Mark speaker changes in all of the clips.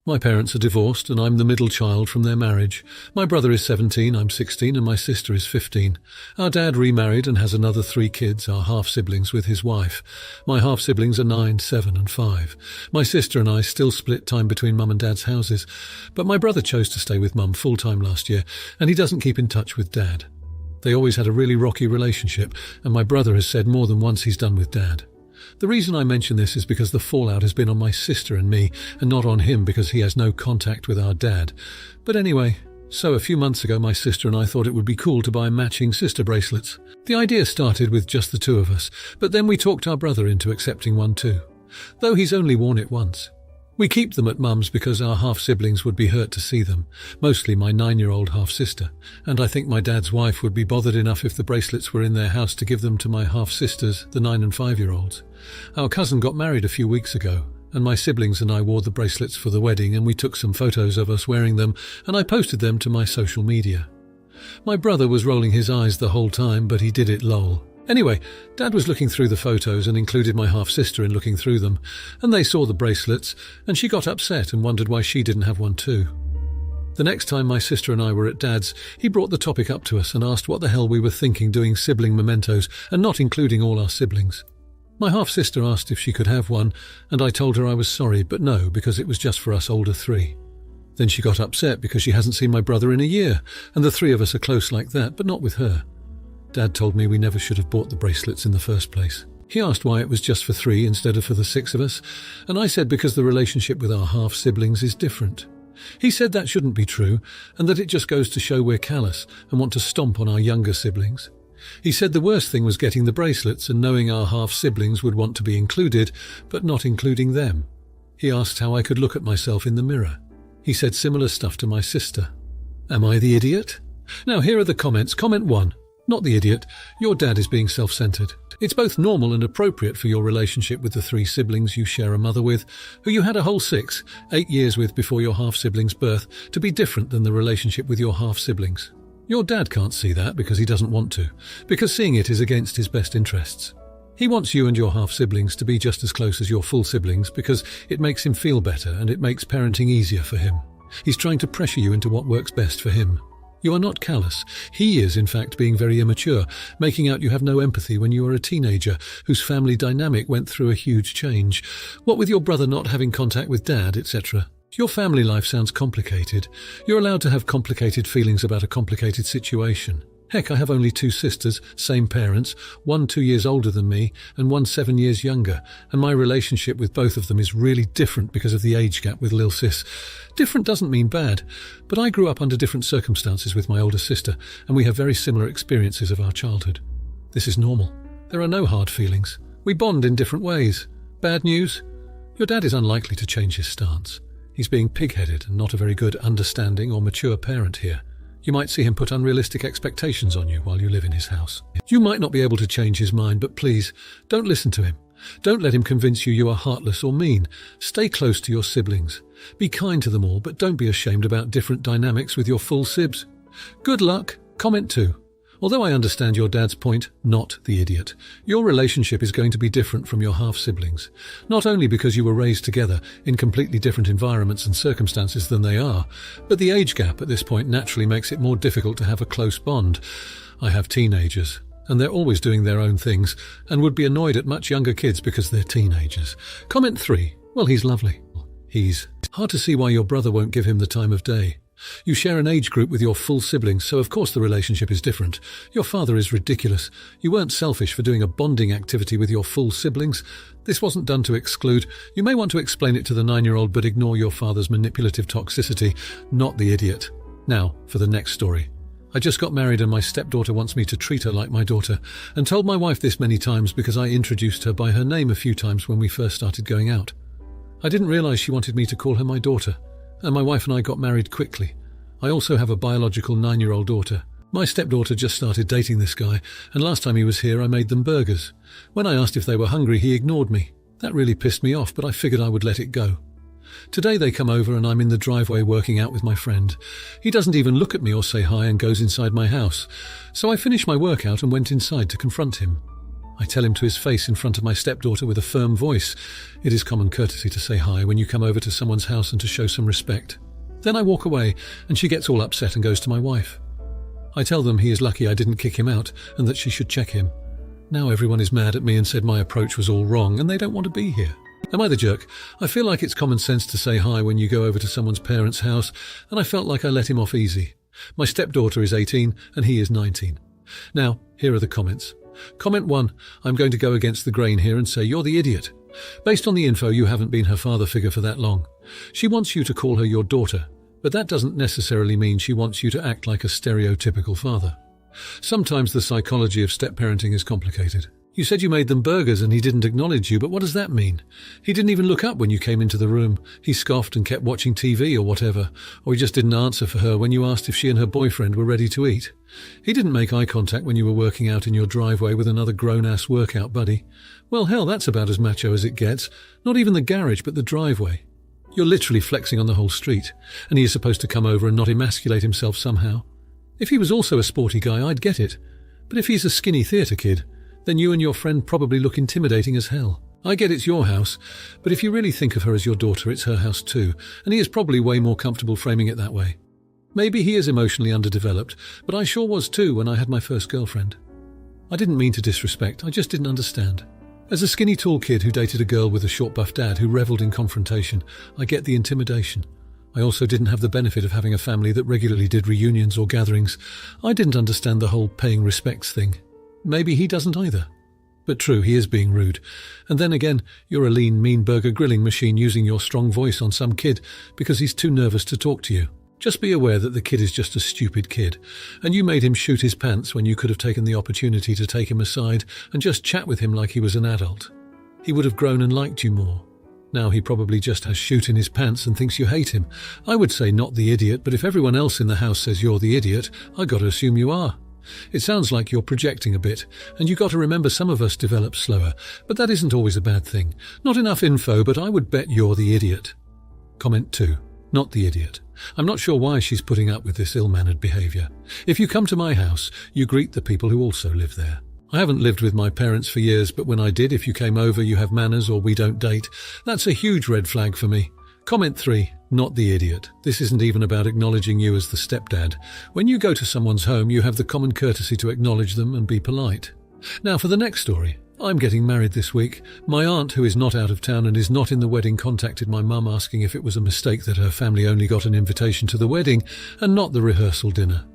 Speaker 1: My parents are divorced and I'm the middle child from their marriage. My brother is 17, I'm 16 and my sister is 15. Our dad remarried and has another 3 kids, our half-siblings, with his wife. My half-siblings are 9, 7 and 5. My sister and I still split time between mum and dad's houses, but my brother chose to stay with mum full-time last year and he doesn't keep in touch with dad. They always had a really rocky relationship and my brother has said more than once he's done with dad. The reason I mention this is because the fallout has been on my sister and me, and not on him because he has no contact with our dad. But anyway, so a few months ago my sister and I thought it would be cool to buy matching sister bracelets. The idea started with just the 2 of us, but then we talked our brother into accepting one too, though he's only worn it once. We keep them at mum's because our half-siblings would be hurt to see them, mostly my 9-year-old half-sister, and I think my dad's wife would be bothered enough if the bracelets were in their house to give them to my half-sisters, the 9 and 5-year-olds. Our cousin got married a few weeks ago, and my siblings and I wore the bracelets for the wedding and we took some photos of us wearing them and I posted them to my social media. My brother was rolling his eyes the whole time, but he did it lol. Anyway, Dad was looking through the photos and included my half-sister in looking through them, and they saw the bracelets, and she got upset and wondered why she didn't have one too. The next time my sister and I were at Dad's, he brought the topic up to us and asked what the hell we were thinking doing sibling mementos and not including all our siblings. My half-sister asked if she could have one, and I told her I was sorry, but no, because it was just for us older 3. Then she got upset because she hasn't seen my brother in a year, and the 3 of us are close like that, but not with her. Dad told me we never should have bought the bracelets in the first place. He asked why it was just for 3 instead of for the 6 of us, and I said because the relationship with our half-siblings is different. He said that shouldn't be true, and that it just goes to show we're callous and want to stomp on our younger siblings. He said the worst thing was getting the bracelets and knowing our half-siblings would want to be included, but not including them. He asked how I could look at myself in the mirror. He said similar stuff to my sister. Am I the idiot? Now here are the comments. Comment 1. Not the idiot. Your dad is being self-centered. It's both normal and appropriate for your relationship with the 3 siblings you share a mother with, who you had a whole 8 years with before your half-sibling's birth, to be different than the relationship with your half-siblings. Your dad can't see that because he doesn't want to, because seeing it is against his best interests. He wants you and your half-siblings to be just as close as your full siblings because it makes him feel better and it makes parenting easier for him. He's trying to pressure you into what works best for him. You are not callous. He is, in fact, being very immature, making out you have no empathy when you are a teenager whose family dynamic went through a huge change. What with your brother not having contact with dad, etc. Your family life sounds complicated. You're allowed to have complicated feelings about a complicated situation. Heck, I have only 2 sisters, same parents, one 2 years older than me and one 7 years younger, and my relationship with both of them is really different because of the age gap with Lil Sis. Different doesn't mean bad, but I grew up under different circumstances with my older sister, and we have very similar experiences of our childhood. This is normal. There are no hard feelings. We bond in different ways. Bad news? Your dad is unlikely to change his stance. He's being pig-headed and not a very good, understanding or mature parent here. You might see him put unrealistic expectations on you while you live in his house. You might not be able to change his mind, but please, don't listen to him. Don't let him convince you you are heartless or mean. Stay close to your siblings. Be kind to them all, but don't be ashamed about different dynamics with your full sibs. Good luck. Comment 2. Although I understand your dad's point, not the idiot. Your relationship is going to be different from your half-siblings. Not only because you were raised together in completely different environments and circumstances than they are, but the age gap at this point naturally makes it more difficult to have a close bond. I have teenagers, and they're always doing their own things, and would be annoyed at much younger kids because they're teenagers. Comment 3. Well, he's lovely. He's hard to see why your brother won't give him the time of day. You share an age group with your full siblings, so of course the relationship is different. Your father is ridiculous. You weren't selfish for doing a bonding activity with your full siblings. This wasn't done to exclude. You may want to explain it to the 9-year-old, but ignore your father's manipulative toxicity, not the idiot. Now, for the next story. I just got married and my stepdaughter wants me to treat her like my daughter, and told my wife this many times because I introduced her by her name a few times when we first started going out. I didn't realize she wanted me to call her my daughter, and my wife and I got married quickly. I also have a biological 9-year-old daughter. My stepdaughter just started dating this guy, and last time he was here I made them burgers. When I asked if they were hungry, he ignored me. That really pissed me off, but I figured I would let it go. Today they come over and I'm in the driveway working out with my friend. He doesn't even look at me or say hi and goes inside my house. So I finished my workout and went inside to confront him. I tell him to his face in front of my stepdaughter with a firm voice. It is common courtesy to say hi when you come over to someone's house and to show some respect. Then I walk away and she gets all upset and goes to my wife. I tell them he is lucky I didn't kick him out and that she should check him. Now everyone is mad at me and said my approach was all wrong and they don't want to be here. Am I the jerk? I feel like it's common sense to say hi when you go over to someone's parents' house, and I felt like I let him off easy. My stepdaughter is 18 and he is 19. Now, here are the comments. Comment 1. I'm going to go against the grain here and say you're the idiot. Based on the info, you haven't been her father figure for that long. She wants you to call her your daughter, but that doesn't necessarily mean she wants you to act like a stereotypical father. Sometimes the psychology of step-parenting is complicated. You said you made them burgers and he didn't acknowledge you, but what does that mean? He didn't even look up when you came into the room. He scoffed and kept watching TV or whatever, or he just didn't answer for her when you asked if she and her boyfriend were ready to eat. He didn't make eye contact when you were working out in your driveway with another grown-ass workout buddy. Well, hell, that's about as macho as it gets. Not even the garage, but the driveway. You're literally flexing on the whole street, and he is supposed to come over and not emasculate himself somehow. If he was also a sporty guy, I'd get it. But if he's a skinny theatre kid, then you and your friend probably look intimidating as hell. I get it's your house, but if you really think of her as your daughter, it's her house too, and he is probably way more comfortable framing it that way. Maybe he is emotionally underdeveloped, but I sure was too when I had my first girlfriend. I didn't mean to disrespect, I just didn't understand. As a skinny tall kid who dated a girl with a short buff dad who revelled in confrontation, I get the intimidation. I also didn't have the benefit of having a family that regularly did reunions or gatherings. I didn't understand the whole paying respects thing. Maybe he doesn't either. But true, he is being rude. And then again, you're a lean, mean burger grilling machine using your strong voice on some kid because he's too nervous to talk to you. Just be aware that the kid is just a stupid kid, and you made him shoot his pants when you could have taken the opportunity to take him aside and just chat with him like he was an adult. He would have grown and liked you more. Now he probably just has shoot in his pants and thinks you hate him. I would say not the idiot, but if everyone else in the house says you're the idiot, I got to assume you are. It sounds like you're projecting a bit, and you got to remember some of us develop slower, but that isn't always a bad thing. Not enough info, but I would bet you're the idiot. Comment 2. Not the idiot. I'm not sure why she's putting up with this ill-mannered behaviour. If you come to my house, you greet the people who also live there. I haven't lived with my parents for years, but when I did, if you came over, you have manners or we don't date. That's a huge red flag for me. Comment 3. Not the idiot. This isn't even about acknowledging you as the stepdad. When you go to someone's home, you have the common courtesy to acknowledge them and be polite. Now for the next story. I'm getting married this week. My aunt, who is not out of town and is not in the wedding, contacted my mum asking if it was a mistake that her family only got an invitation to the wedding and not the rehearsal dinner.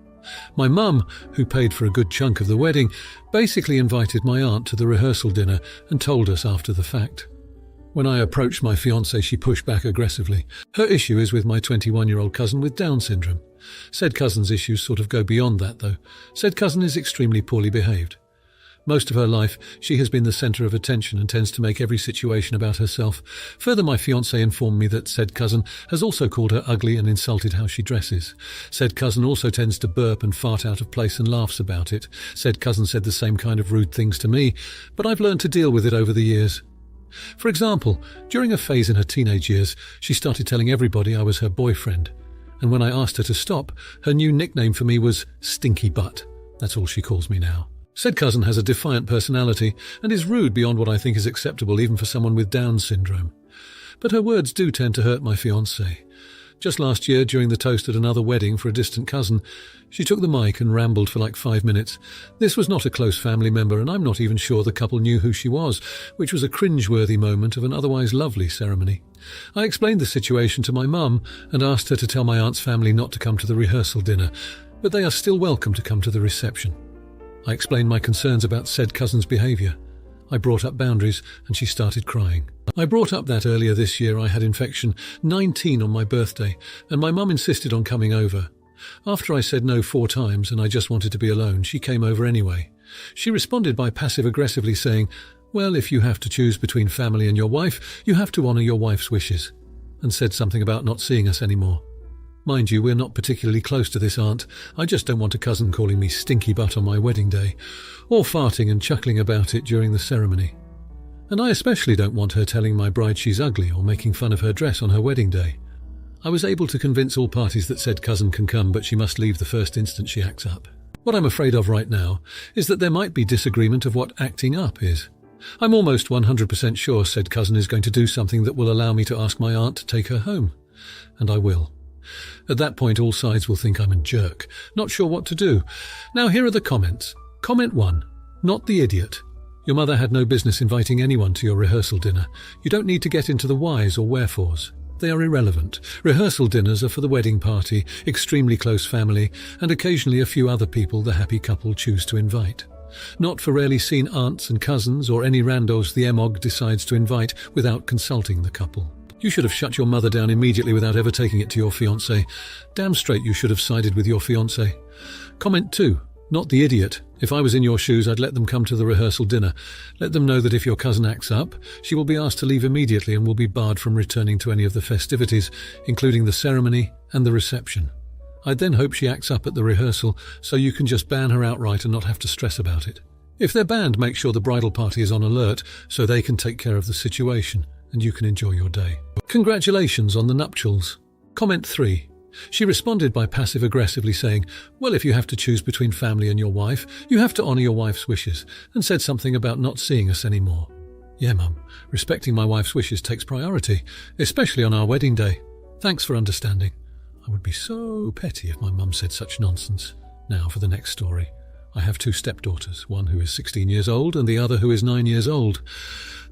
Speaker 1: My mum, who paid for a good chunk of the wedding, basically invited my aunt to the rehearsal dinner and told us after the fact. When I approached my fiancée, she pushed back aggressively. Her issue is with my 21-year-old cousin with Down syndrome. Said cousin's issues sort of go beyond that, though. Said cousin is extremely poorly behaved. Most of her life, she has been the centre of attention and tends to make every situation about herself. Further, my fiancé informed me that said cousin has also called her ugly and insulted how she dresses. Said cousin also tends to burp and fart out of place and laughs about it. Said cousin said the same kind of rude things to me, but I've learned to deal with it over the years. For example, during a phase in her teenage years, she started telling everybody I was her boyfriend. And when I asked her to stop, her new nickname for me was Stinky Butt. That's all she calls me now. Said cousin has a defiant personality and is rude beyond what I think is acceptable even for someone with Down syndrome. But her words do tend to hurt my fiancé. Just last year, during the toast at another wedding for a distant cousin, she took the mic and rambled for like 5 minutes. This was not a close family member, and I'm not even sure the couple knew who she was, which was a cringe-worthy moment of an otherwise lovely ceremony. I explained the situation to my mum and asked her to tell my aunt's family not to come to the rehearsal dinner, but they are still welcome to come to the reception. I explained my concerns about said cousin's behaviour. I brought up boundaries and she started crying. I brought up that earlier this year I had infection 19 on my birthday and my mum insisted on coming over. After I said no 4 times and I just wanted to be alone, she came over anyway. She responded by passive-aggressively saying, "Well, if you have to choose between family and your wife, you have to honour your wife's wishes," and said something about not seeing us anymore. Mind you, we're not particularly close to this aunt. I just don't want a cousin calling me stinky butt on my wedding day, or farting and chuckling about it during the ceremony. And I especially don't want her telling my bride she's ugly or making fun of her dress on her wedding day. I was able to convince all parties that said cousin can come, but she must leave the first instant she acts up. What I'm afraid of right now is that there might be disagreement of what acting up is. I'm almost 100% sure said cousin is going to do something that will allow me to ask my aunt to take her home. And I will. At that point, all sides will think I'm a jerk, not sure what to do. Now here are the comments. Comment 1. Not the idiot. Your mother had no business inviting anyone to your rehearsal dinner. You don't need to get into the whys or wherefores. They are irrelevant. Rehearsal dinners are for the wedding party, extremely close family, and occasionally a few other people the happy couple choose to invite. Not for rarely seen aunts and cousins or any randos the EMOG decides to invite without consulting the couple. You should have shut your mother down immediately without ever taking it to your fiancé. Damn straight you should have sided with your fiancé. Comment 2. Not the idiot. If I was in your shoes, I'd let them come to the rehearsal dinner. Let them know that if your cousin acts up, she will be asked to leave immediately and will be barred from returning to any of the festivities, including the ceremony and the reception. I'd then hope she acts up at the rehearsal so you can just ban her outright and not have to stress about it. If they're banned, make sure the bridal party is on alert so they can take care of the situation and you can enjoy your day. Congratulations on the nuptials. Comment 3. She responded by passive-aggressively saying, well, if you have to choose between family and your wife, you have to honour your wife's wishes, and said something about not seeing us anymore. Yeah, Mum, respecting my wife's wishes takes priority, especially on our wedding day. Thanks for understanding. I would be so petty if my mum said such nonsense. Now for the next story. I have 2 stepdaughters, one who is 16 years old and the other who is 9 years old.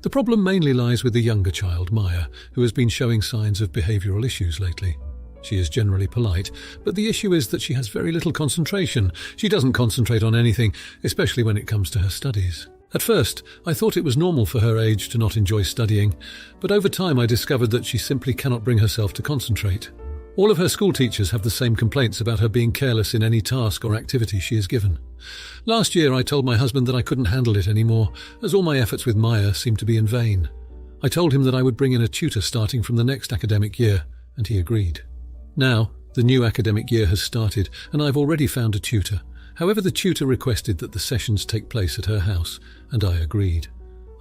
Speaker 1: The problem mainly lies with the younger child, Maya, who has been showing signs of behavioural issues lately. She is generally polite, but the issue is that she has very little concentration. She doesn't concentrate on anything, especially when it comes to her studies. At first, I thought it was normal for her age to not enjoy studying, but over time I discovered that she simply cannot bring herself to concentrate. All of her school teachers have the same complaints about her being careless in any task or activity she is given. Last year I told my husband that I couldn't handle it anymore, as all my efforts with Maya seemed to be in vain. I told him that I would bring in a tutor starting from the next academic year, and he agreed. Now, the new academic year has started, and I've already found a tutor. However, the tutor requested that the sessions take place at her house, and I agreed.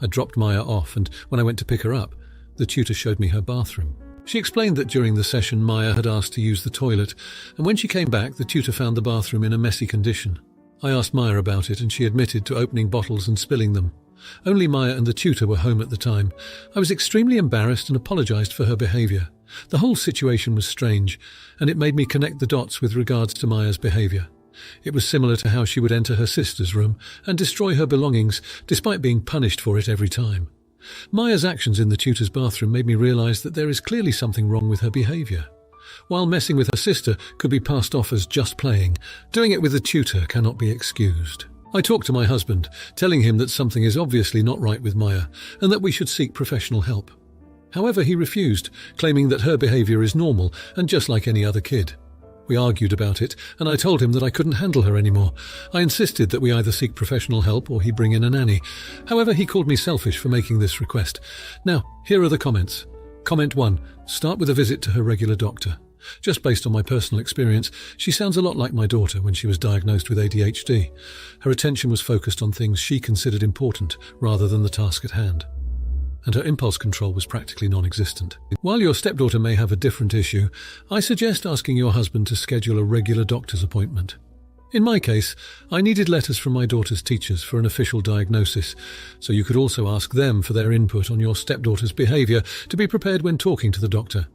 Speaker 1: I dropped Maya off, and when I went to pick her up, the tutor showed me her bathroom. She explained that during the session Maya had asked to use the toilet, and when she came back the tutor found the bathroom in a messy condition. I asked Maya about it and she admitted to opening bottles and spilling them. Only Maya and the tutor were home at the time. I was extremely embarrassed and apologised for her behaviour. The whole situation was strange, and it made me connect the dots with regards to Maya's behaviour. It was similar to how she would enter her sister's room and destroy her belongings, despite being punished for it every time. Maya's actions in the tutor's bathroom made me realise that there is clearly something wrong with her behaviour. While messing with her sister could be passed off as just playing, doing it with the tutor cannot be excused. I talked to my husband, telling him that something is obviously not right with Maya and that we should seek professional help. However, he refused, claiming that her behaviour is normal and just like any other kid. We argued about it, and I told him that I couldn't handle her anymore. I insisted that we either seek professional help or he bring in a nanny. However, he called me selfish for making this request. Now, here are the comments. Comment 1. Start with a visit to her regular doctor. Just based on my personal experience, she sounds a lot like my daughter when she was diagnosed with ADHD. Her attention was focused on things she considered important rather than the task at hand, and her impulse control was practically non-existent. While your stepdaughter may have a different issue, I suggest asking your husband to schedule a regular doctor's appointment. In my case, I needed letters from my daughter's teachers for an official diagnosis, so you could also ask them for their input on your stepdaughter's behaviour to be prepared when talking to the doctor.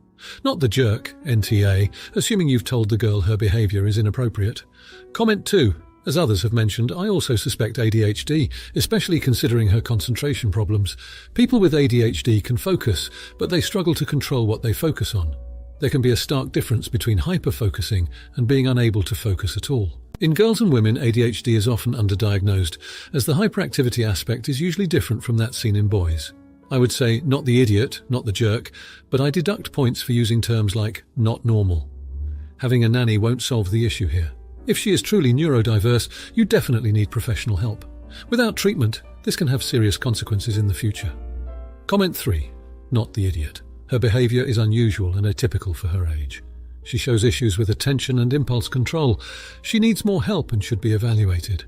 Speaker 1: Not the jerk, NTA, assuming you've told the girl her behaviour is inappropriate. Comment 2. As others have mentioned, I also suspect ADHD, especially considering her concentration problems. People with ADHD can focus, but they struggle to control what they focus on. There can be a stark difference between hyper-focusing and being unable to focus at all. In girls and women, ADHD is often underdiagnosed, as the hyperactivity aspect is usually different from that seen in boys. I would say not the idiot, not the jerk, but I deduct points for using terms like not normal. Having a nanny won't solve the issue here. If she is truly neurodiverse, you definitely need professional help. Without treatment, this can have serious consequences in the future. Comment 3. Not the idiot. Her behaviour is unusual and atypical for her age. She shows issues with attention and impulse control. She needs more help and should be evaluated.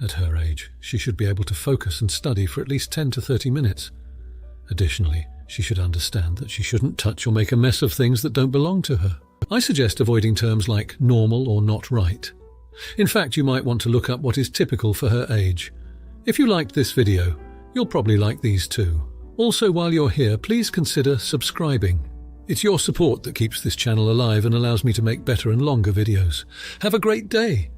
Speaker 1: At her age, she should be able to focus and study for at least 10 to 30 minutes. Additionally, she should understand that she shouldn't touch or make a mess of things that don't belong to her. I suggest avoiding terms like normal or not right. In fact, you might want to look up what is typical for her age. If you liked this video, you'll probably like these too. Also, while you're here, please consider subscribing. It's your support that keeps this channel alive and allows me to make better and longer videos. Have a great day!